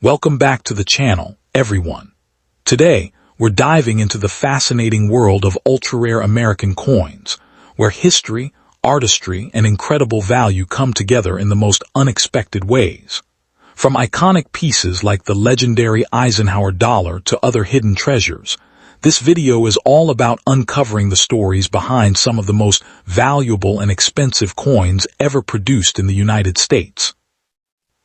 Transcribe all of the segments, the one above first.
Welcome back to the channel, everyone. Today, we're diving into the fascinating world of ultra-rare American coins, where history, artistry, and incredible value come together in the most unexpected ways. From iconic pieces like the legendary Eisenhower Dollar to other hidden treasures, this video is all about uncovering the stories behind some of the most valuable and expensive coins ever produced in the United States.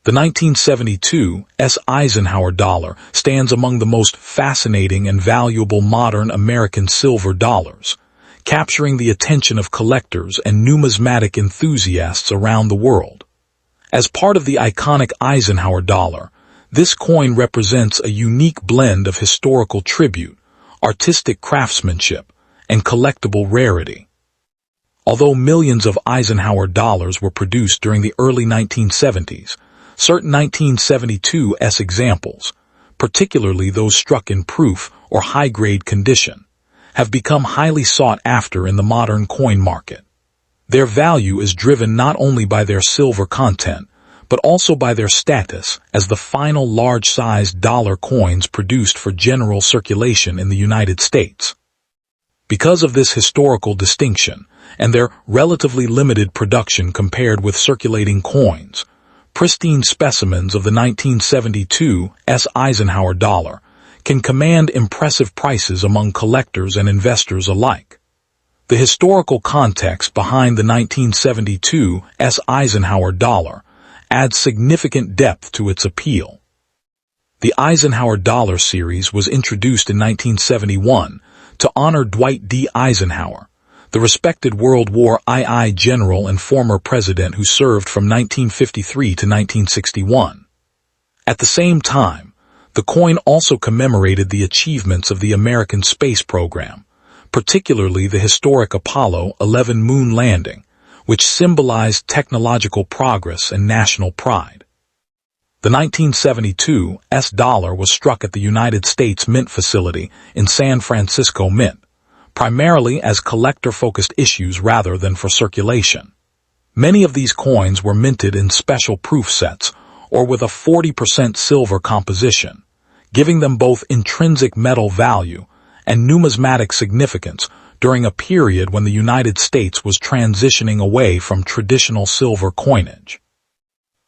The 1972 Eisenhower Dollar stands among the most fascinating and valuable modern American silver dollars, capturing the attention of collectors and numismatic enthusiasts around the world. As part of the iconic Eisenhower Dollar, this coin represents a unique blend of historical tribute, artistic craftsmanship, and collectible rarity. Although millions of Eisenhower dollars were produced during the early 1970s, certain 1972 examples, particularly those struck in proof or high-grade condition, have become highly sought after in the modern coin market. Their value is driven not only by their silver content, but also by their status as the final large-sized dollar coins produced for general circulation in the United States. Because of this historical distinction and their relatively limited production compared with circulating coins, pristine specimens of the 1972 Eisenhower Dollar can command impressive prices among collectors and investors alike. The historical context behind the 1972 Eisenhower Dollar adds significant depth to its appeal. The Eisenhower Dollar series was introduced in 1971 to honor Dwight D. Eisenhower, the respected World War II general and former president who served from 1953 to 1961. At the same time, the coin also commemorated the achievements of the American space program, particularly the historic Apollo 11 moon landing, which symbolized technological progress and national pride. The 1972 dollar was struck at the United States Mint facility in San Francisco Mint, primarily as collector-focused issues rather than for circulation. Many of these coins were minted in special proof sets or with a 40% silver composition, giving them both intrinsic metal value and numismatic significance during a period when the United States was transitioning away from traditional silver coinage.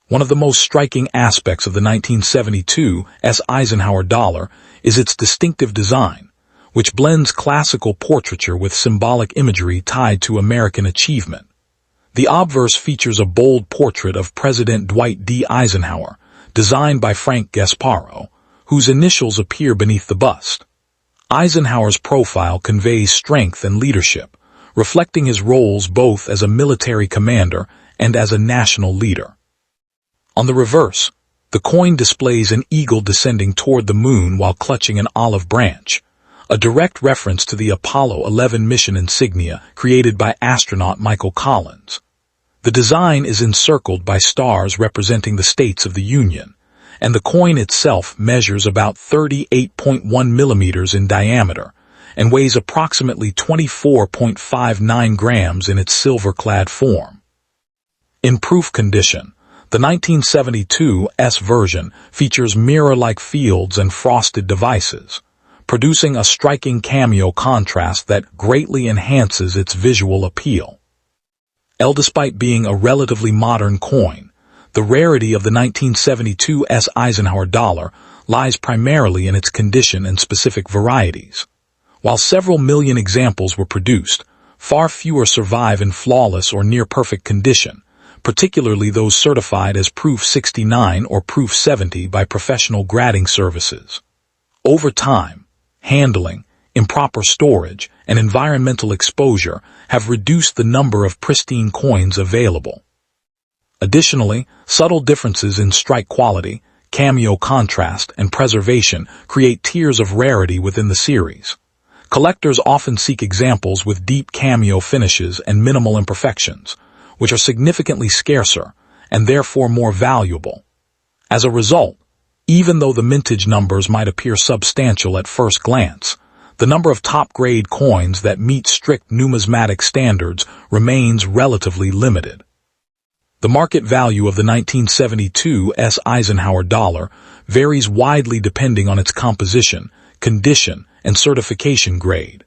One of the most striking aspects of the 1972 Eisenhower Dollar is its distinctive design, which blends classical portraiture with symbolic imagery tied to American achievement. The obverse features a bold portrait of President Dwight D. Eisenhower, designed by Frank Gasparo, whose initials appear beneath the bust. Eisenhower's profile conveys strength and leadership, reflecting his roles both as a military commander and as a national leader. On the reverse, the coin displays an eagle descending toward the moon while clutching an olive branch, a direct reference to the Apollo 11 mission insignia created by astronaut Michael Collins. The design is encircled by stars representing the states of the Union, and the coin itself measures about 38.1 millimeters in diameter and weighs approximately 24.59 grams in its silver-clad form. In proof condition, the 1972 version features mirror-like fields and frosted devices, producing a striking cameo contrast that greatly enhances its visual appeal. Despite being a relatively modern coin, the rarity of the 1972 Eisenhower Dollar lies primarily in its condition and specific varieties. While several million examples were produced, far fewer survive in flawless or near-perfect condition, particularly those certified as Proof 69 or Proof 70 by professional grading services. Over time, handling, improper storage, and environmental exposure have reduced the number of pristine coins available. Additionally, subtle differences in strike quality, cameo contrast, and preservation create tiers of rarity within the series. Collectors often seek examples with deep cameo finishes and minimal imperfections, which are significantly scarcer and therefore more valuable. As a result, even though the mintage numbers might appear substantial at first glance, the number of top-grade coins that meet strict numismatic standards remains relatively limited. The market value of the 1972 Eisenhower Dollar varies widely depending on its composition, condition, and certification grade.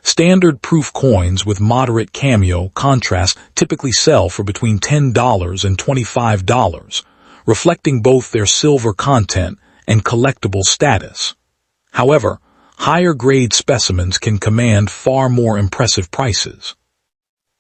Standard proof coins with moderate cameo contrast typically sell for between $10 and $25, reflecting both their silver content and collectible status. However, higher-grade specimens can command far more impressive prices.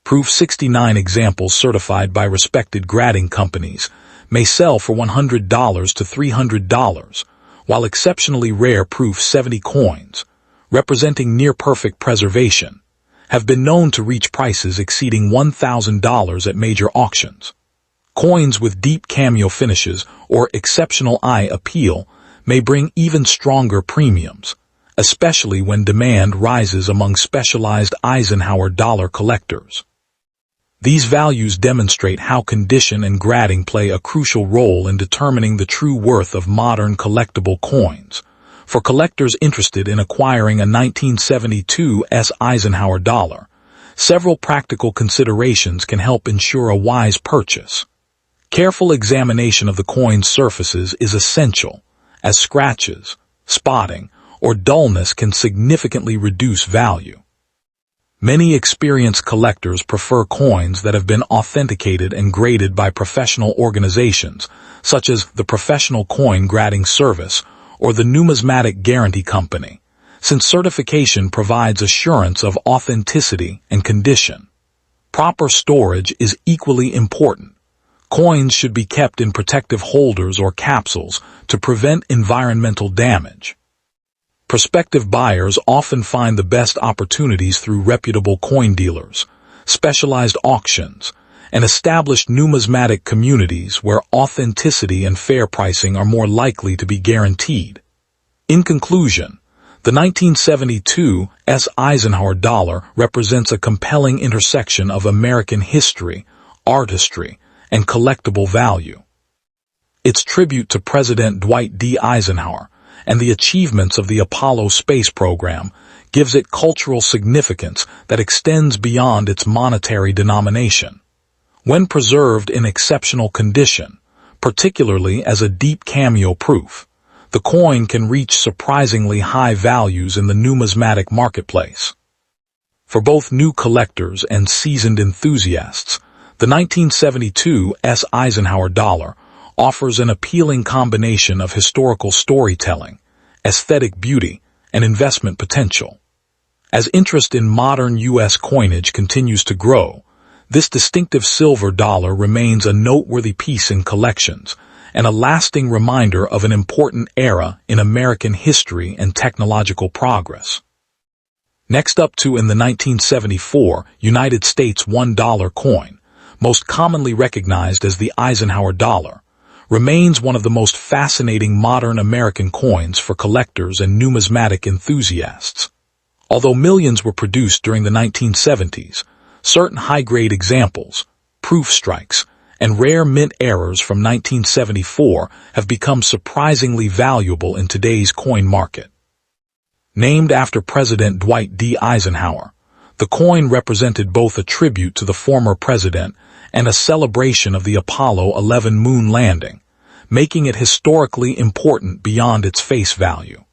Proof 69 examples certified by respected grading companies may sell for $100 to $300, while exceptionally rare Proof 70 coins, representing near-perfect preservation, have been known to reach prices exceeding $1,000 at major auctions. Coins with deep cameo finishes or exceptional eye appeal may bring even stronger premiums, especially when demand rises among specialized Eisenhower Dollar collectors. These values demonstrate how condition and grading play a crucial role in determining the true worth of modern collectible coins. For collectors interested in acquiring a 1972 Eisenhower Dollar, several practical considerations can help ensure a wise purchase. Careful examination of the coin's surfaces is essential, as scratches, spotting, or dullness can significantly reduce value. Many experienced collectors prefer coins that have been authenticated and graded by professional organizations, such as the Professional Coin Grading Service or the Numismatic Guarantee Company, since certification provides assurance of authenticity and condition. Proper storage is equally important. Coins should be kept in protective holders or capsules to prevent environmental damage. Prospective buyers often find the best opportunities through reputable coin dealers, specialized auctions, and established numismatic communities where authenticity and fair pricing are more likely to be guaranteed. In conclusion, the 1972 Eisenhower Dollar represents a compelling intersection of American history, artistry, and collectible value. Its tribute to President Dwight D. Eisenhower and the achievements of the Apollo space program gives it cultural significance that extends beyond its monetary denomination. When preserved in exceptional condition, particularly as a deep cameo proof, the coin can reach surprisingly high values in the numismatic marketplace. For both new collectors and seasoned enthusiasts, the 1972 Eisenhower Dollar offers an appealing combination of historical storytelling, aesthetic beauty, and investment potential. As interest in modern U.S. coinage continues to grow, this distinctive silver dollar remains a noteworthy piece in collections and a lasting reminder of an important era in American history and technological progress. Next up in the 1974 United States $1 coin, most commonly recognized as the Eisenhower Dollar, remains one of the most fascinating modern American coins for collectors and numismatic enthusiasts. Although millions were produced during the 1970s, certain high-grade examples, proof strikes, and rare mint errors from 1974 have become surprisingly valuable in today's coin market. Named after President Dwight D. Eisenhower, the coin represented both a tribute to the former president and a celebration of the Apollo 11 moon landing, making it historically important beyond its face value.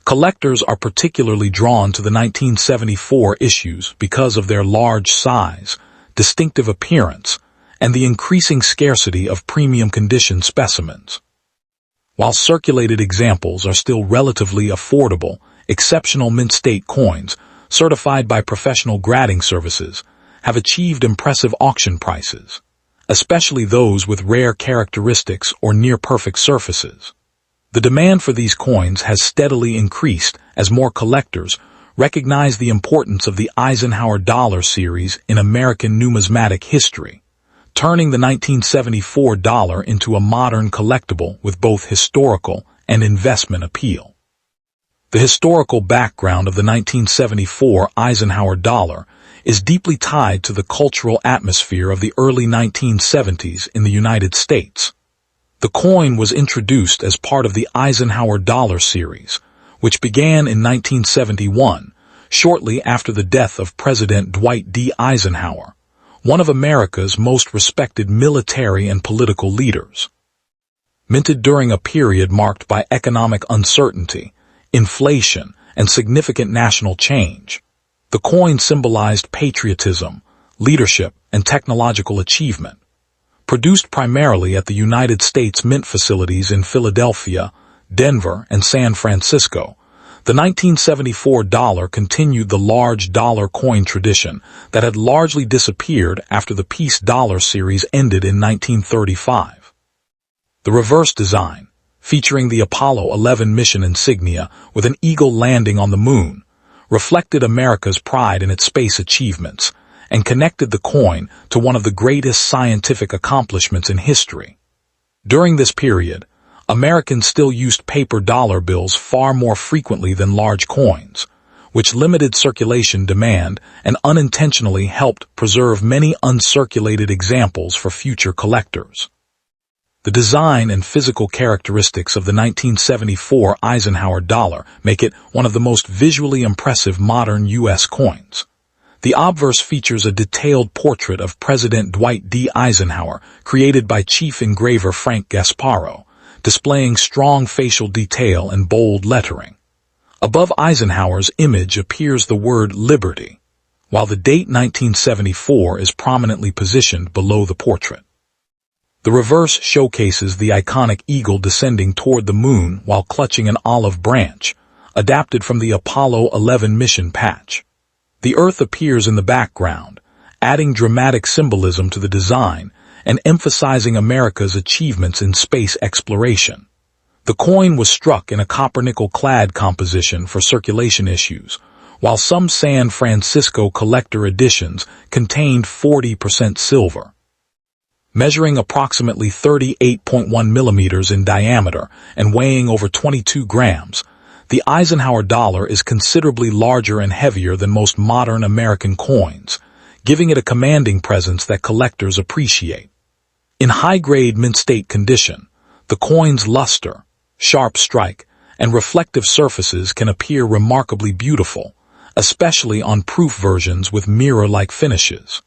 Collectors are particularly drawn to the 1974 issues because of their large size, distinctive appearance, and the increasing scarcity of premium condition specimens. While circulated examples are still relatively affordable, exceptional mint state coins, certified by professional grading services, have achieved impressive auction prices, especially those with rare characteristics or near-perfect surfaces. The demand for these coins has steadily increased as more collectors recognize the importance of the Eisenhower Dollar series in American numismatic history, turning the 1974 dollar into a modern collectible with both historical and investment appeal. The historical background of the 1974 Eisenhower Dollar is deeply tied to the cultural atmosphere of the early 1970s in the United States. The coin was introduced as part of the Eisenhower Dollar series, which began in 1971, shortly after the death of President Dwight D. Eisenhower, one of America's most respected military and political leaders. Minted during a period marked by economic uncertainty, inflation, and significant national change, the coin symbolized patriotism, leadership, and technological achievement. Produced primarily at the United States Mint facilities in Philadelphia, Denver, and San Francisco, the 1974 dollar continued the large dollar coin tradition that had largely disappeared after the Peace Dollar series ended in 1935. The reverse design, featuring the Apollo 11 mission insignia with an eagle landing on the moon, reflected America's pride in its space achievements and connected the coin to one of the greatest scientific accomplishments in history. During this period, Americans still used paper dollar bills far more frequently than large coins, which limited circulation demand and unintentionally helped preserve many uncirculated examples for future collectors. The design and physical characteristics of the 1974 Eisenhower dollar make it one of the most visually impressive modern U.S. coins. The obverse features a detailed portrait of President Dwight D. Eisenhower, created by chief engraver Frank Gasparo, displaying strong facial detail and bold lettering. Above Eisenhower's image appears the word Liberty, while the date 1974 is prominently positioned below the portrait. The reverse showcases the iconic eagle descending toward the moon while clutching an olive branch, adapted from the Apollo 11 mission patch. The Earth appears in the background, adding dramatic symbolism to the design and emphasizing America's achievements in space exploration. The coin was struck in a copper-nickel-clad composition for circulation issues, while some San Francisco collector editions contained 40% silver. Measuring approximately 38.1 millimeters in diameter and weighing over 22 grams, the Eisenhower dollar is considerably larger and heavier than most modern American coins, giving it a commanding presence that collectors appreciate. In high-grade mint-state condition, the coin's luster, sharp strike, and reflective surfaces can appear remarkably beautiful, especially on proof versions with mirror-like finishes.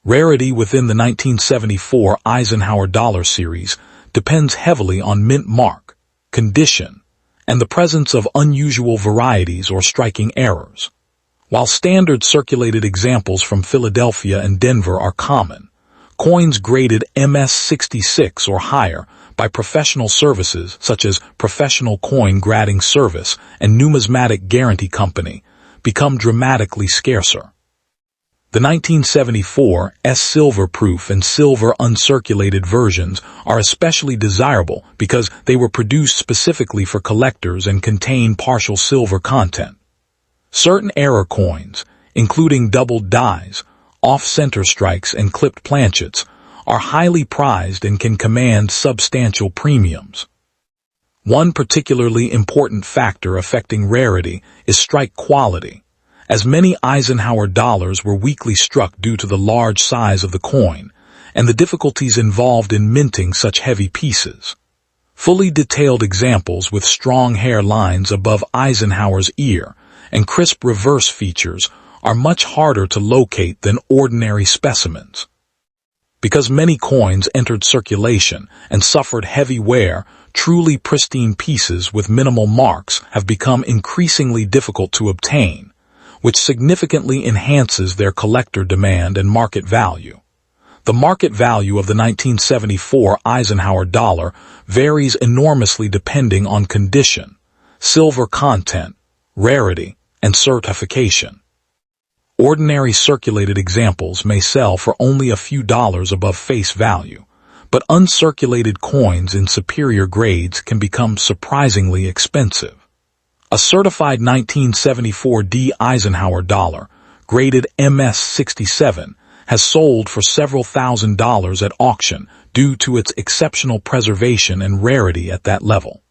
Rarity within the 1974 Eisenhower dollar series depends heavily on mint mark, condition, and the presence of unusual varieties or striking errors. While standard circulated examples from Philadelphia and Denver are common, coins graded MS-66 or higher by professional services such as Professional Coin Grading Service and Numismatic Guarantee Company become dramatically scarcer. The 1974 silver proof and silver uncirculated versions are especially desirable because they were produced specifically for collectors and contain partial silver content. Certain error coins, including doubled dies, off-center strikes, and clipped planchets, are highly prized and can command substantial premiums. One particularly important factor affecting rarity is strike quality, as many Eisenhower dollars were weakly struck due to the large size of the coin and the difficulties involved in minting such heavy pieces. Fully detailed examples with strong hair lines above Eisenhower's ear and crisp reverse features are much harder to locate than ordinary specimens. Because many coins entered circulation and suffered heavy wear, truly pristine pieces with minimal marks have become increasingly difficult to obtain, which significantly enhances their collector demand and market value. The market value of the 1974 Eisenhower dollar varies enormously depending on condition, silver content, rarity, and certification. Ordinary circulated examples may sell for only a few dollars above face value, but uncirculated coins in superior grades can become surprisingly expensive. A certified 1974 D Eisenhower dollar, graded MS-67, has sold for several $1,000s at auction due to its exceptional preservation and rarity at that level.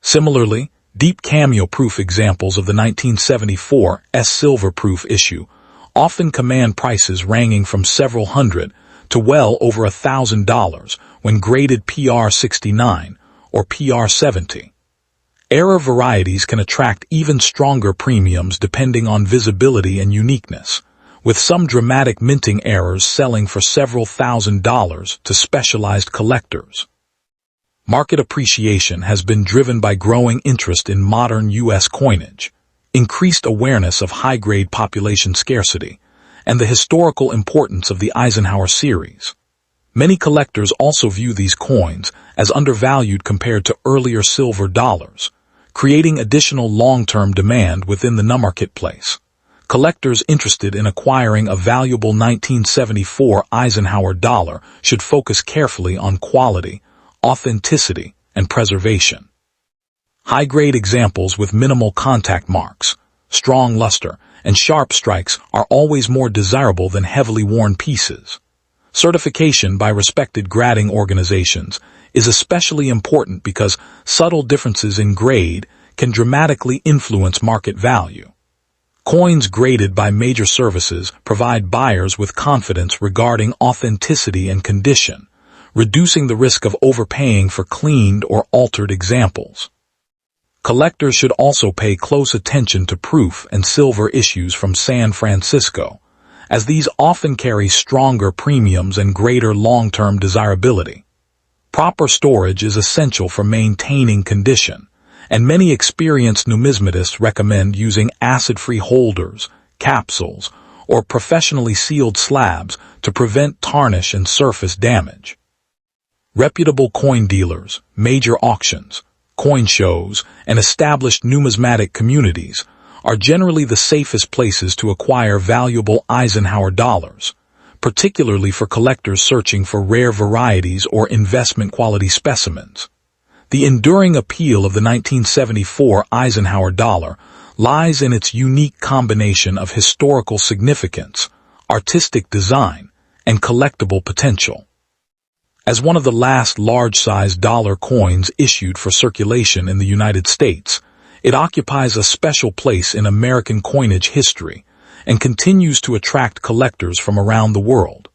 Similarly, deep cameo-proof examples of the 1974 silver-proof issue often command prices ranging from several hundred to well over $1,000 when graded PR-69 or PR-70. Error varieties can attract even stronger premiums depending on visibility and uniqueness, with some dramatic minting errors selling for several $1,000s to specialized collectors. Market appreciation has been driven by growing interest in modern U.S. coinage, increased awareness of high-grade population scarcity, and the historical importance of the Eisenhower series. Many collectors also view these coins as undervalued compared to earlier silver dollars, creating additional long-term demand within the marketplace. Collectors interested in acquiring a valuable 1974 Eisenhower dollar should focus carefully on quality, authenticity, and preservation. High-grade examples with minimal contact marks, strong luster, and sharp strikes are always more desirable than heavily worn pieces. Certification by respected grading organizations is especially important because subtle differences in grade can dramatically influence market value. Coins graded by major services provide buyers with confidence regarding authenticity and condition, reducing the risk of overpaying for cleaned or altered examples. Collectors should also pay close attention to proof and silver issues from San Francisco, as these often carry stronger premiums and greater long-term desirability. Proper storage is essential for maintaining condition, and many experienced numismatists recommend using acid-free holders, capsules, or professionally sealed slabs to prevent tarnish and surface damage. Reputable coin dealers, major auctions, coin shows, and established numismatic communities are generally the safest places to acquire valuable Eisenhower dollars, particularly for collectors searching for rare varieties or investment-quality specimens. The enduring appeal of the 1974 Eisenhower dollar lies in its unique combination of historical significance, artistic design, and collectible potential. As one of the last large-size dollar coins issued for circulation in the United States, it occupies a special place in American coinage history and continues to attract collectors from around the world.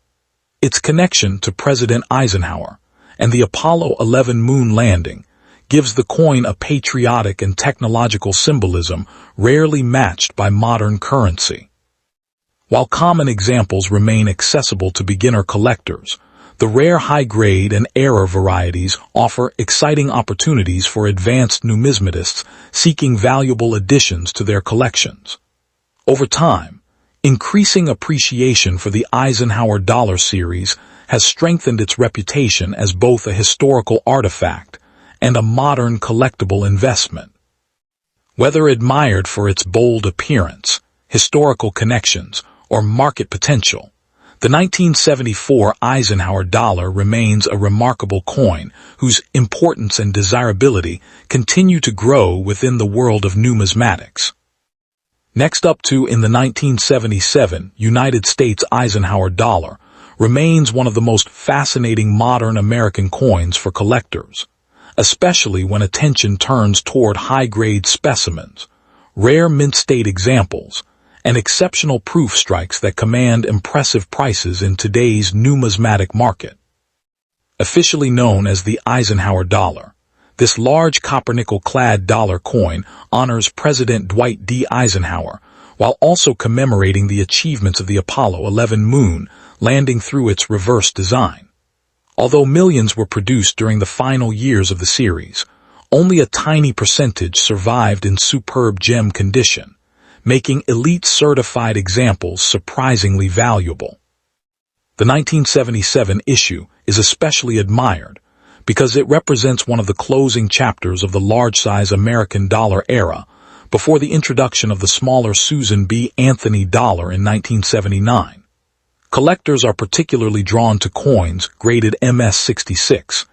Its connection to President Eisenhower and the Apollo 11 moon landing gives the coin a patriotic and technological symbolism rarely matched by modern currency. While common examples remain accessible to beginner collectors, the rare high-grade and error varieties offer exciting opportunities for advanced numismatists seeking valuable additions to their collections. Over time, increasing appreciation for the Eisenhower Dollar series has strengthened its reputation as both a historical artifact and a modern collectible investment. Whether admired for its bold appearance, historical connections, or market potential, the 1974 Eisenhower dollar remains a remarkable coin whose importance and desirability continue to grow within the world of numismatics. Next up in the 1977 United States Eisenhower dollar remains one of the most fascinating modern American coins for collectors, especially when attention turns toward high-grade specimens, rare mint-state examples, and exceptional proof strikes that command impressive prices in today's numismatic market. Officially known as the Eisenhower dollar, this large copper-nickel-clad dollar coin honors President Dwight D. Eisenhower, while also commemorating the achievements of the Apollo 11 moon landing through its reverse design. Although millions were produced during the final years of the series, only a tiny percentage survived in superb gem condition, making elite certified examples surprisingly valuable. The 1977 issue is especially admired because it represents one of the closing chapters of the large-size American dollar era before the introduction of the smaller Susan B. Anthony dollar in 1979. Collectors are particularly drawn to coins graded MS-66,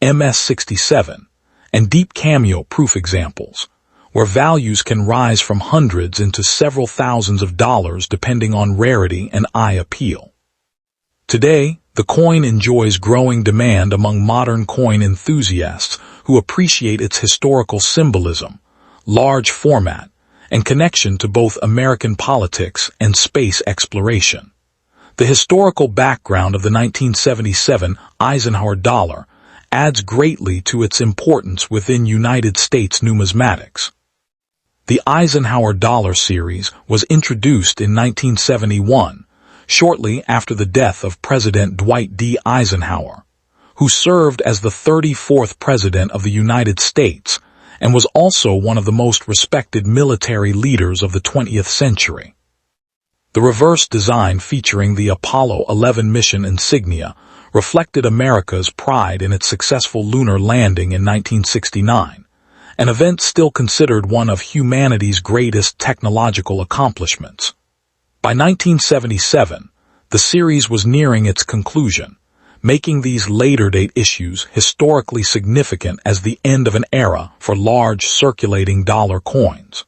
MS-67, and deep cameo proof examples, where values can rise from hundreds into several thousands of dollars depending on rarity and eye appeal. Today, the coin enjoys growing demand among modern coin enthusiasts who appreciate its historical symbolism, large format, and connection to both American politics and space exploration. The historical background of the 1977 Eisenhower dollar adds greatly to its importance within United States numismatics. The Eisenhower Dollar series was introduced in 1971, shortly after the death of President Dwight D. Eisenhower, who served as the 34th President of the United States and was also one of the most respected military leaders of the 20th century. The reverse design featuring the Apollo 11 mission insignia reflected America's pride in its successful lunar landing in 1969, an event still considered one of humanity's greatest technological accomplishments. By 1977, the series was nearing its conclusion, making these later-date issues historically significant as the end of an era for large circulating dollar coins.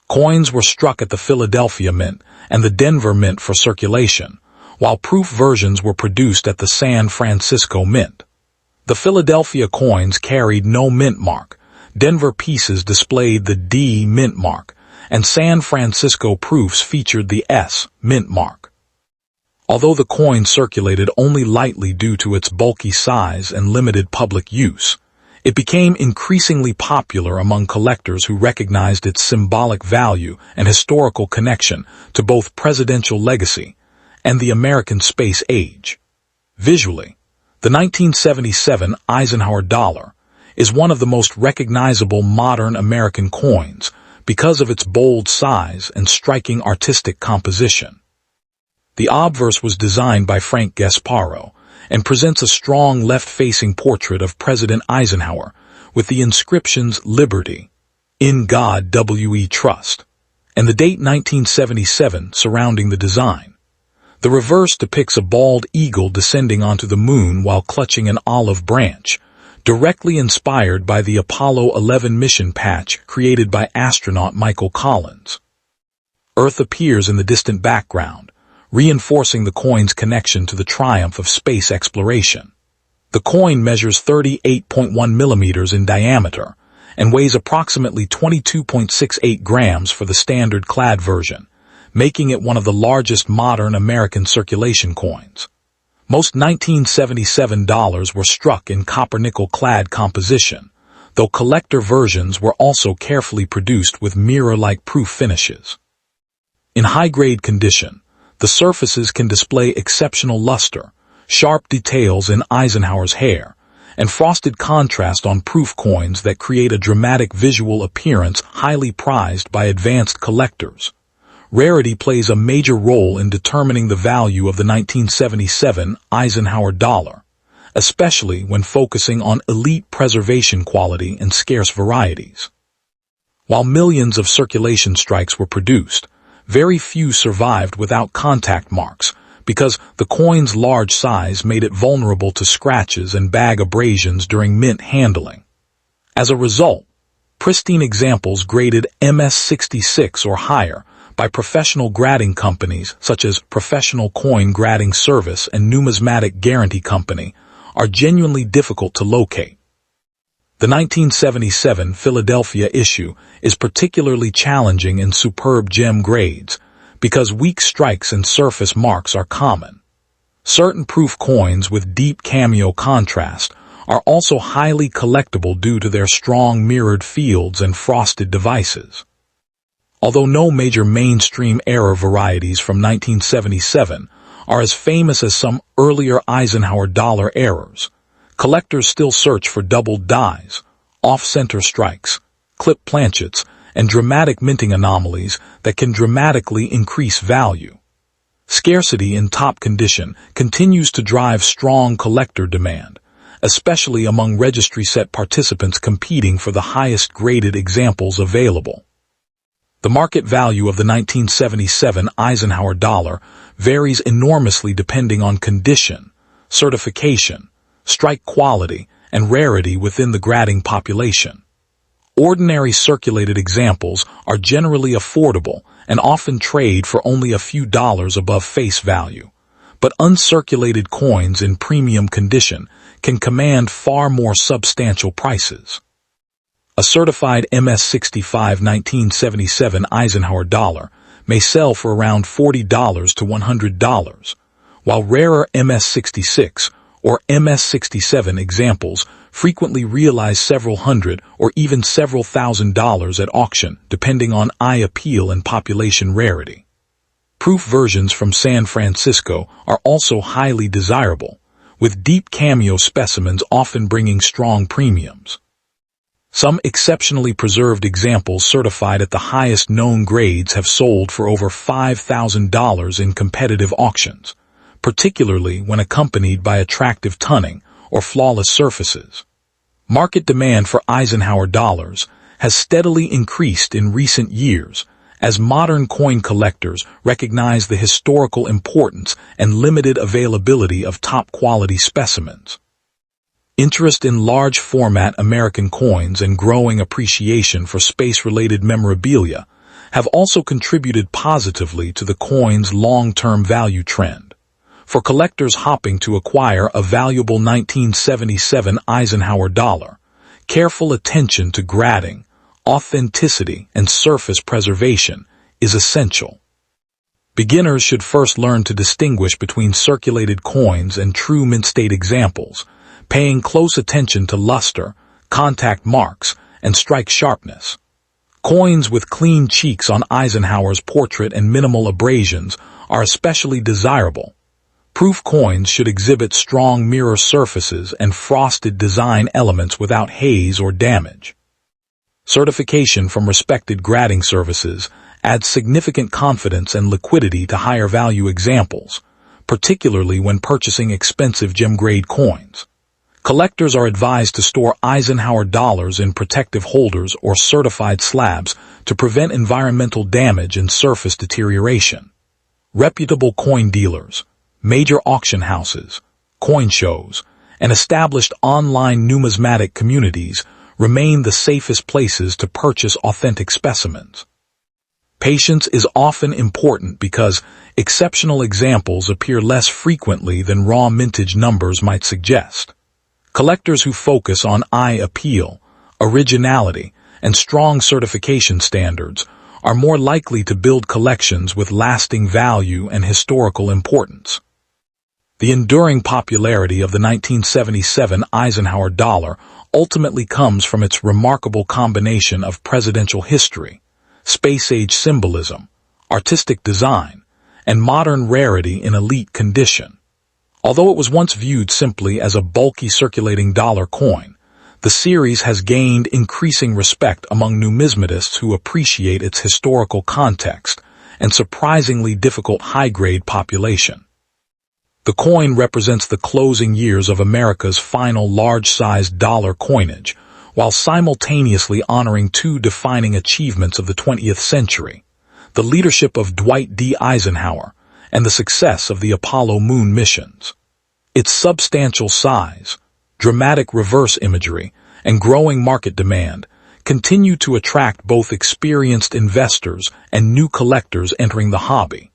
Coins were struck at the Philadelphia Mint and the Denver Mint for circulation, while proof versions were produced at the San Francisco Mint. The Philadelphia coins carried no mint mark, Denver pieces displayed the D mint mark, and San Francisco proofs featured the S mint mark. Although the coin circulated only lightly due to its bulky size and limited public use, it became increasingly popular among collectors who recognized its symbolic value and historical connection to both presidential legacy and the American space age. Visually, the 1977 Eisenhower Dollar is one of the most recognizable modern American coins because of its bold size and striking artistic composition. The obverse was designed by Frank Gasparo and presents a strong left-facing portrait of President Eisenhower with the inscriptions Liberty, In God We Trust, and the date 1977 surrounding the design. The reverse depicts a bald eagle descending onto the moon while clutching an olive branch, directly inspired by the Apollo 11 mission patch created by astronaut Michael Collins. Earth appears in the distant background, reinforcing the coin's connection to the triumph of space exploration. The coin measures 38.1 millimeters in diameter and weighs approximately 22.68 grams for the standard clad version, making it one of the largest modern American circulation coins. Most 1977 dollars were struck in copper-nickel clad composition, though collector versions were also carefully produced with mirror-like proof finishes. In high-grade condition, the surfaces can display exceptional luster, sharp details in Eisenhower's hair, and frosted contrast on proof coins that create a dramatic visual appearance highly prized by advanced collectors. Rarity plays a major role in determining the value of the 1977 Eisenhower Dollar, especially when focusing on elite preservation quality and scarce varieties. While millions of circulation strikes were produced, very few survived without contact marks because the coin's large size made it vulnerable to scratches and bag abrasions during mint handling. As a result, pristine examples graded MS66 or higher by professional grading companies such as Professional Coin Grading Service and Numismatic Guarantee Company are genuinely difficult to locate. The 1977 Philadelphia issue is particularly challenging in superb gem grades because weak strikes and surface marks are common. Certain proof coins with deep cameo contrast are also highly collectible due to their strong mirrored fields and frosted devices. Although no major mainstream era varieties from 1977 are as famous as some earlier Eisenhower Dollar errors, collectors still search for doubled dies, off-center strikes, clip planchets, and dramatic minting anomalies that can dramatically increase value. Scarcity in top condition continues to drive strong collector demand, especially among registry set participants competing for the highest graded examples available. The market value of the 1977 Eisenhower Dollar varies enormously depending on condition, certification, strike quality, and rarity within the grading population. Ordinary circulated examples are generally affordable and often trade for only a few dollars above face value, but uncirculated coins in premium condition can command far more substantial prices. A certified MS65 1977 Eisenhower Dollar may sell for around $40 to $100, while rarer MS66 or MS67 examples frequently realize several hundred or even several $1,000s at auction, depending on eye appeal and population rarity. Proof versions from San Francisco are also highly desirable, with deep cameo specimens often bringing strong premiums. Some exceptionally preserved examples certified at the highest known grades have sold for over $5,000 in competitive auctions, particularly when accompanied by attractive tunning or flawless surfaces. Market demand for Eisenhower dollars has steadily increased in recent years as modern coin collectors recognize the historical importance and limited availability of top-quality specimens. Interest in large-format American coins and growing appreciation for space-related memorabilia have also contributed positively to the coin's long-term value trend. For collectors hoping to acquire a valuable 1977 Eisenhower dollar, careful attention to grading, authenticity, and surface preservation is essential. Beginners should first learn to distinguish between circulated coins and true mint-state examples, paying close attention to luster, contact marks, and strike sharpness. Coins with clean cheeks on Eisenhower's portrait and minimal abrasions are especially desirable. Proof coins should exhibit strong mirror surfaces and frosted design elements without haze or damage. Certification from respected grading services adds significant confidence and liquidity to higher-value examples, particularly when purchasing expensive gem-grade coins. Collectors are advised to store Eisenhower dollars in protective holders or certified slabs to prevent environmental damage and surface deterioration. Reputable coin dealers, major auction houses, coin shows, and established online numismatic communities remain the safest places to purchase authentic specimens. Patience is often important because exceptional examples appear less frequently than raw mintage numbers might suggest. Collectors who focus on eye appeal, originality, and strong certification standards are more likely to build collections with lasting value and historical importance. The enduring popularity of the 1977 Eisenhower dollar ultimately comes from its remarkable combination of presidential history, space-age symbolism, artistic design, and modern rarity in elite condition. Although it was once viewed simply as a bulky circulating dollar coin, the series has gained increasing respect among numismatists who appreciate its historical context and surprisingly difficult high-grade population. The coin represents the closing years of America's final large-sized dollar coinage, while simultaneously honoring two defining achievements of the 20th century: the leadership of Dwight D. Eisenhower and the success of the Apollo moon missions. Its substantial size, dramatic reverse imagery, and growing market demand continue to attract both experienced investors and new collectors entering the hobby.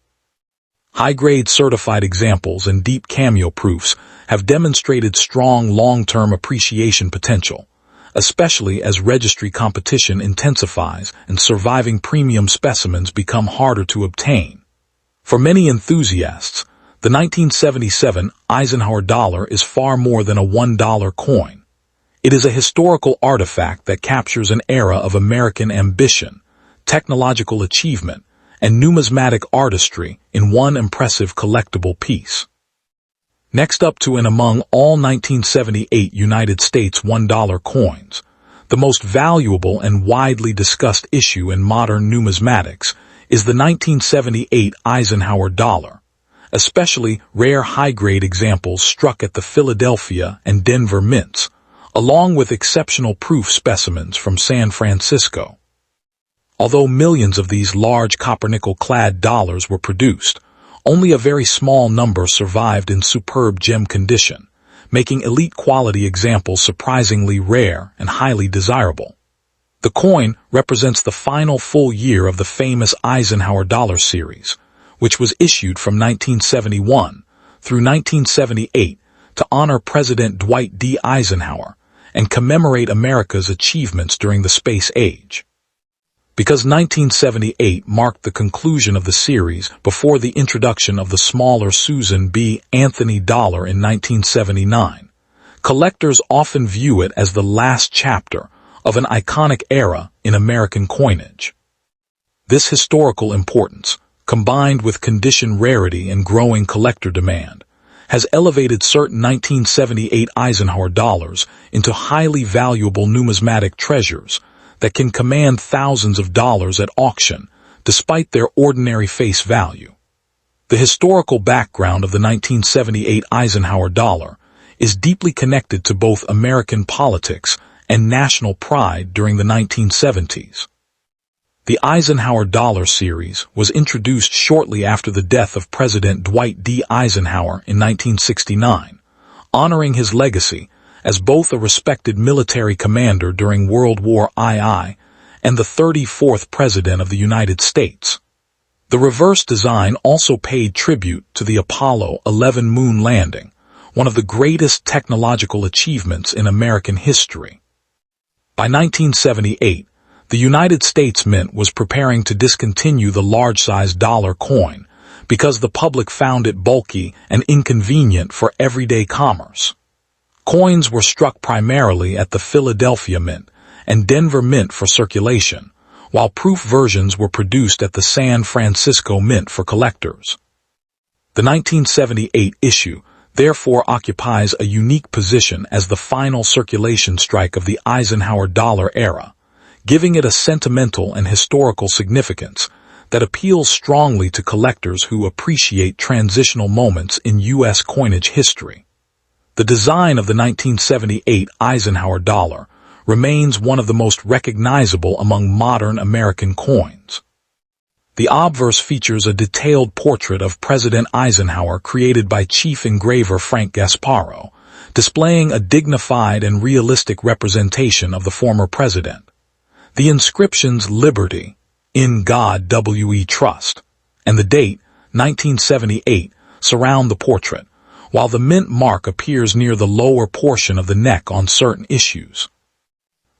High-grade certified examples and deep cameo proofs have demonstrated strong long-term appreciation potential, especially as registry competition intensifies and surviving premium specimens become harder to obtain. For many enthusiasts, the 1977 Eisenhower dollar is far more than a $1 coin. It is a historical artifact that captures an era of American ambition, technological achievement, and numismatic artistry in one impressive collectible piece. Next up to and among all 1978 United States $1 coins, the most valuable and widely discussed issue in modern numismatics is the 1978 Eisenhower dollar, especially rare high-grade examples struck at the Philadelphia and Denver mints, along with exceptional proof specimens from San Francisco. Although millions of these large copper-nickel-clad dollars were produced, only a very small number survived in superb gem condition, making elite-quality examples surprisingly rare and highly desirable. The coin represents the final full year of the famous Eisenhower dollar series, which was issued from 1971 through 1978 to honor President Dwight D. Eisenhower and commemorate America's achievements during the space age. Because 1978 marked the conclusion of the series before the introduction of the smaller Susan B. Anthony dollar in 1979, Collectors often view it as the last chapter of an iconic era in American coinage. This historical importance, combined with condition rarity and growing collector demand, has elevated certain 1978 Eisenhower dollars into highly valuable numismatic treasures that can command thousands of dollars at auction despite their ordinary face value. The historical background of the 1978 Eisenhower dollar is deeply connected to both American politics and national pride during the 1970s. The Eisenhower Dollar series was introduced shortly after the death of President Dwight D. Eisenhower in 1969, honoring his legacy as both a respected military commander during World War II and the 34th President of the United States. The reverse design also paid tribute to the Apollo 11 moon landing, one of the greatest technological achievements in American history. By 1978, the United States Mint was preparing to discontinue the large-size dollar coin because the public found it bulky and inconvenient for everyday commerce. Coins were struck primarily at the Philadelphia Mint and Denver Mint for circulation, while proof versions were produced at the San Francisco Mint for collectors. The 1978 issue therefore occupies a unique position as the final circulation strike of the Eisenhower dollar era, giving it a sentimental and historical significance that appeals strongly to collectors who appreciate transitional moments in U.S. coinage history. The design of the 1978 Eisenhower dollar remains one of the most recognizable among modern American coins. The obverse features a detailed portrait of President Eisenhower created by chief engraver Frank Gasparo, displaying a dignified and realistic representation of the former president. The inscriptions "Liberty," "In God We Trust," and the date, 1978, surround the portrait, while the mint mark appears near the lower portion of the neck on certain issues.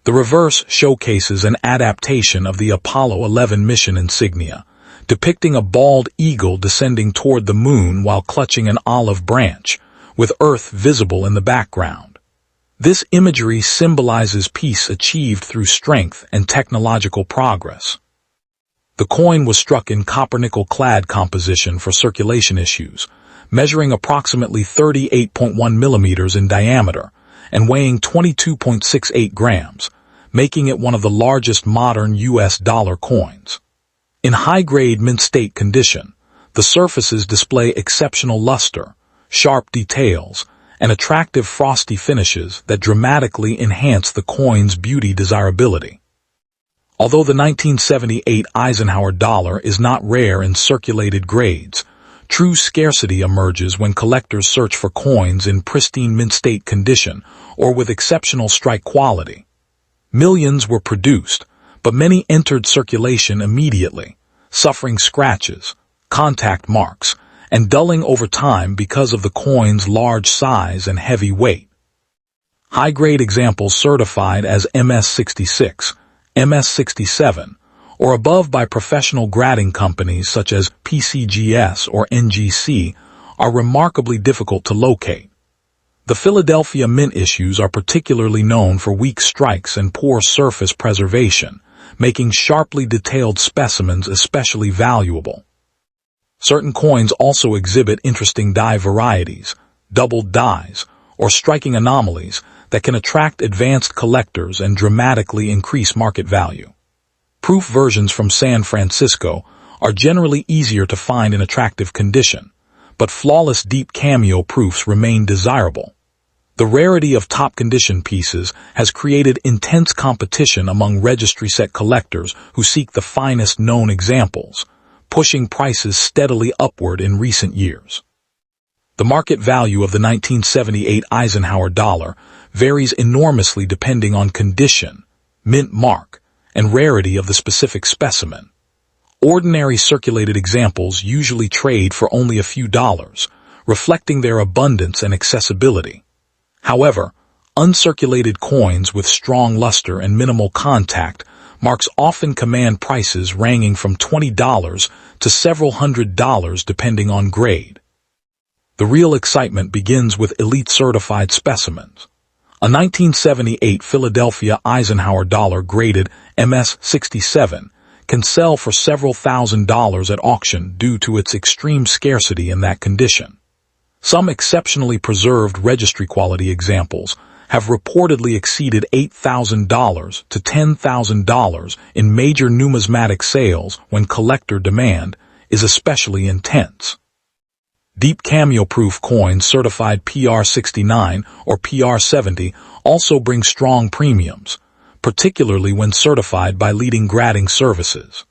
The reverse showcases an adaptation of the Apollo 11 mission insignia, depicting a bald eagle descending toward the moon while clutching an olive branch, with Earth visible in the background. This imagery symbolizes peace achieved through strength and technological progress. The coin was struck in copper-nickel-clad composition for circulation issues, measuring approximately 38.1 millimeters in diameter and weighing 22.68 grams, making it one of the largest modern U.S. dollar coins. In high-grade mint-state condition, the surfaces display exceptional luster, sharp details, and attractive frosty finishes that dramatically enhance the coin's beauty desirability. Although the 1978 Eisenhower dollar is not rare in circulated grades, true scarcity emerges when collectors search for coins in pristine mint-state condition or with exceptional strike quality. Millions were produced, but many entered circulation immediately, suffering scratches, contact marks, and dulling over time because of the coin's large size and heavy weight. High-grade examples certified as MS66, MS67, or above by professional grading companies such as PCGS or NGC are remarkably difficult to locate. The Philadelphia Mint issues are particularly known for weak strikes and poor surface preservation, making sharply detailed specimens especially valuable. Certain coins also exhibit interesting die varieties, doubled dies, or striking anomalies that can attract advanced collectors and dramatically increase market value. Proof versions from San Francisco are generally easier to find in attractive condition, but flawless deep cameo proofs remain desirable. The rarity of top-condition pieces has created intense competition among registry set collectors who seek the finest known examples, pushing prices steadily upward in recent years. The market value of the 1978 Eisenhower dollar varies enormously depending on condition, mint mark, and rarity of the specific specimen. Ordinary circulated examples usually trade for only a few dollars, reflecting their abundance and accessibility. However, uncirculated coins with strong luster and minimal contact marks often command prices ranging from $20 to several $100s depending on grade. The real excitement begins with elite certified specimens. A 1978 Philadelphia Eisenhower Dollar graded MS-67 can sell for several $1,000s at auction due to its extreme scarcity in that condition. Some exceptionally preserved registry-quality examples have reportedly exceeded $8,000 to $10,000 in major numismatic sales when collector demand is especially intense. Deep cameo-proof coins certified PR69 or PR70 also bring strong premiums, particularly when certified by leading grading services.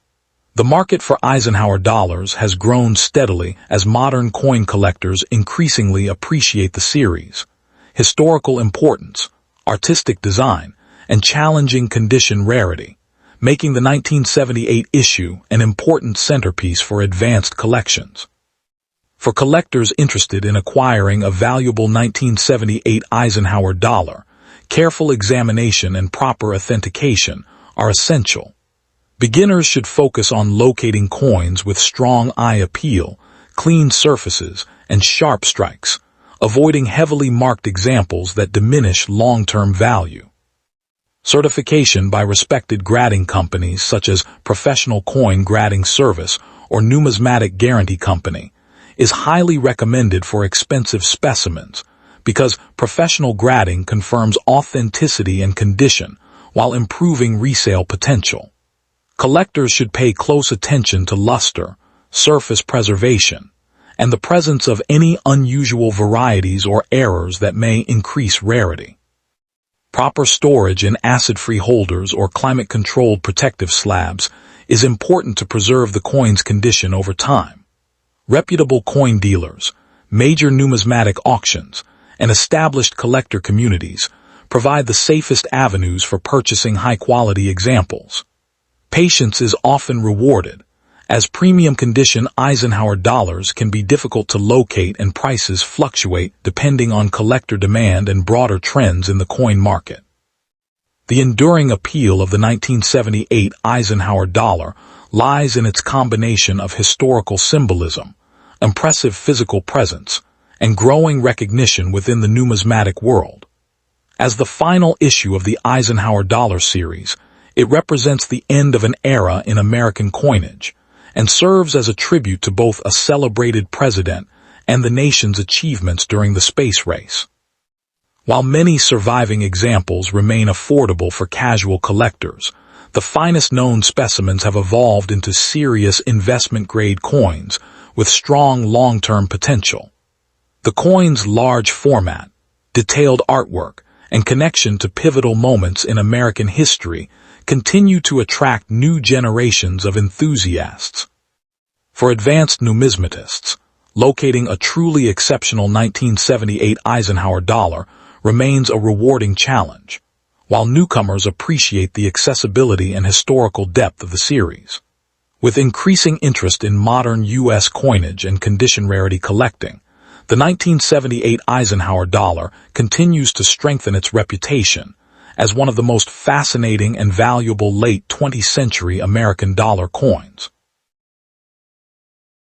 The market for Eisenhower dollars has grown steadily as modern coin collectors increasingly appreciate the series' historical importance, artistic design, and challenging condition rarity, making the 1978 issue an important centerpiece for advanced collections. For collectors interested in acquiring a valuable 1978 Eisenhower dollar, careful examination and proper authentication are essential. Beginners should focus on locating coins with strong eye appeal, clean surfaces, and sharp strikes, avoiding heavily marked examples that diminish long-term value. Certification by respected grading companies such as Professional Coin Grading Service or Numismatic Guarantee Company is highly recommended for expensive specimens because professional grading confirms authenticity and condition while improving resale potential. Collectors should pay close attention to luster, surface preservation, and the presence of any unusual varieties or errors that may increase rarity. Proper storage in acid-free holders or climate-controlled protective slabs is important to preserve the coin's condition over time. Reputable coin dealers, major numismatic auctions, and established collector communities provide the safest avenues for purchasing high-quality examples. Patience is often rewarded, as premium condition Eisenhower dollars can be difficult to locate and prices fluctuate depending on collector demand and broader trends in the coin market. The enduring appeal of the 1978 Eisenhower dollar lies in its combination of historical symbolism, impressive physical presence, and growing recognition within the numismatic world. As the final issue of the Eisenhower Dollar series, it represents the end of an era in American coinage and serves as a tribute to both a celebrated president and the nation's achievements during the space race. While many surviving examples remain affordable for casual collectors, the finest known specimens have evolved into serious investment-grade coins with strong long-term potential. The coin's large format, detailed artwork, and connection to pivotal moments in American history continue to attract new generations of enthusiasts. For advanced numismatists, locating a truly exceptional 1978 Eisenhower dollar remains a rewarding challenge, while newcomers appreciate the accessibility and historical depth of the series. With increasing interest in modern U.S. coinage and condition rarity collecting, the 1978 Eisenhower dollar continues to strengthen its reputation as one of the most fascinating and valuable late 20th century American dollar coins.